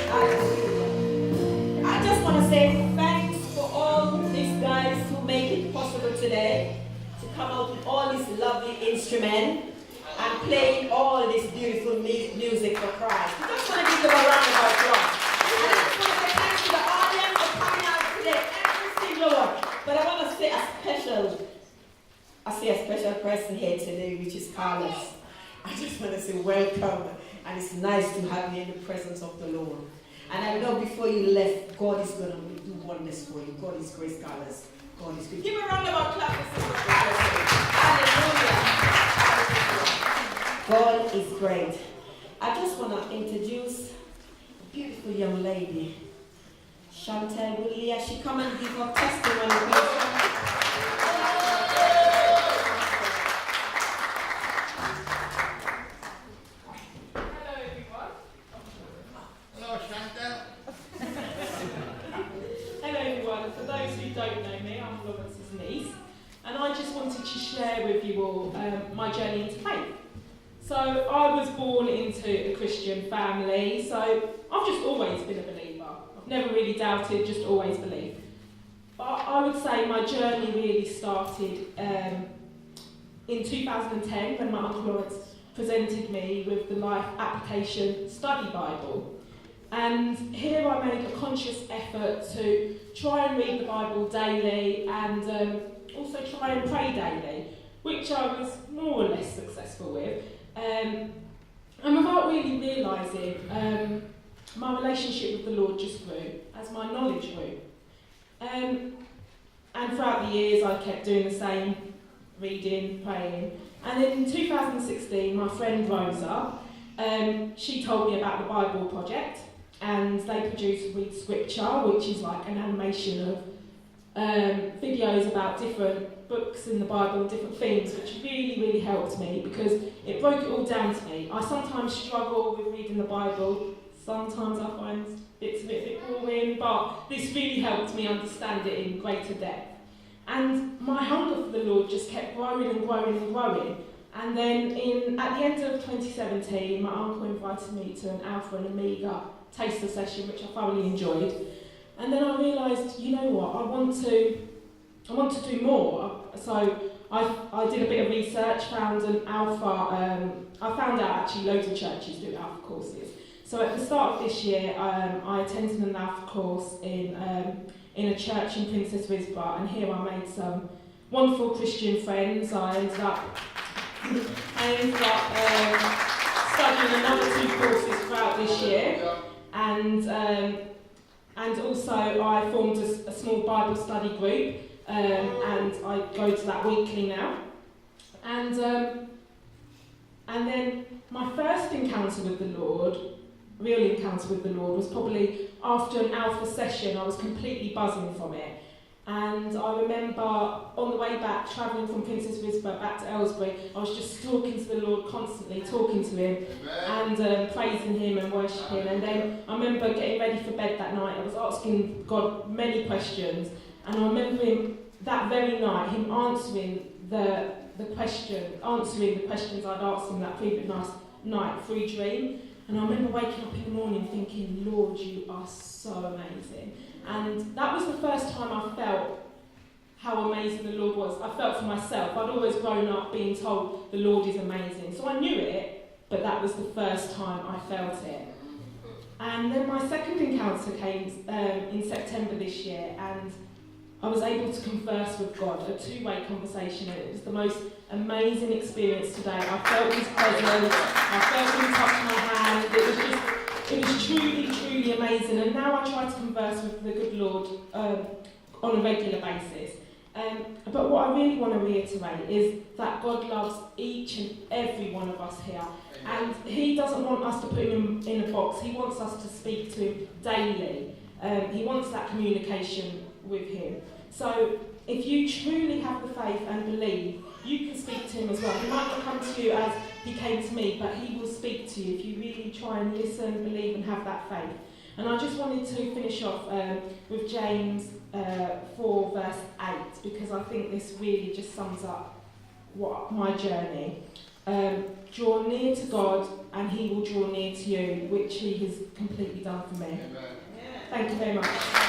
Hallelujah. I just want to say thanks for all these guys who make it possible today to come out with all these lovely instruments and play all this beautiful music for Christ. I just want to give them a round of applause. And I just want to say thanks to the audience for coming out today, every single one. But I want to say a special person here today, which is Carlos. I just want to say welcome, and it's nice to have you in the presence of the Lord. And I know before you left, God is going to do wonders for you. God is great, Carlos. God is good. Give a round of applause. Hallelujah. God is great. I just want to introduce a beautiful young lady, Chantelle, Woodley. As she come and give her testimony. And I just wanted to share with you all my journey into faith. So I was born into a Christian family, so I've just always been a believer. I've never really doubted, just always believed. But I would say my journey really started in 2010 when my Uncle Lawrence presented me with the Life Application Study Bible. And here I made a conscious effort to try and read the Bible daily and also try and pray daily, which I was more or less successful with. And without really realising, my relationship with the Lord just grew as my knowledge grew. And throughout the years I kept doing the same, reading, praying. And then in 2016 my friend Rosa, she told me about the Bible Project, and they produced Read Scripture, which is like an animation of videos about different books in the Bible and different themes, which really, really helped me because it broke it all down to me. I sometimes struggle with reading the Bible, sometimes I find bits of it a bit boring, but this really helped me understand it in greater depth. And my hunger for the Lord just kept growing and growing and growing. And then at the end of 2017, my uncle invited me to an Alpha and Omega taster session, which I thoroughly enjoyed. And then I realised, you know what, I want to do more. So I did a bit of research, found an Alpha, I found out actually loads of churches do Alpha courses. So at the start of this year, I attended an Alpha course in a church in Princess Risborough, and here I made some wonderful Christian friends. I ended up studying another 2 courses throughout this year, and also I formed a small Bible study group, and I go to that weekly now. And then my first encounter with the Lord, real encounter with the Lord, was probably after an Alpha session. I was completely buzzing from it. And I remember on the way back, travelling from Princess Risborough back to Aylesbury, I was just talking to the Lord constantly, talking to him and praising him and worshipping. And then I remember getting ready for bed that night. I was asking God many questions, and I remember him that very night, him answering the questions I'd asked him that previous night through a dream. And I remember waking up in the morning thinking, Lord, you are so amazing. And that was the first time I felt how amazing the Lord was. I felt for myself. I'd always grown up being told the Lord is amazing. So I knew it, but that was the first time I felt it. And then my second encounter came in September this year, and I was able to converse with God, a 2-way conversation. It was the most amazing experience today. I felt his presence, I felt him touch my hand. It was truly, truly amazing. And now I try to converse with the good Lord on a regular basis. But what I really want to reiterate is that God loves each and every one of us here. And he doesn't want us to put him in a box. He wants us to speak to him daily. He wants that communication with him. So if you truly have the faith and believe, you can speak to him as well. He might not come to you as he came to me, but he will speak to you if you really try and listen, believe and have that faith. And I just wanted to finish off with James 4 verse 8, because I think this really just sums up my journey. draw near to God and he will draw near to you, which he has completely done for me. Amen. Thank you very much.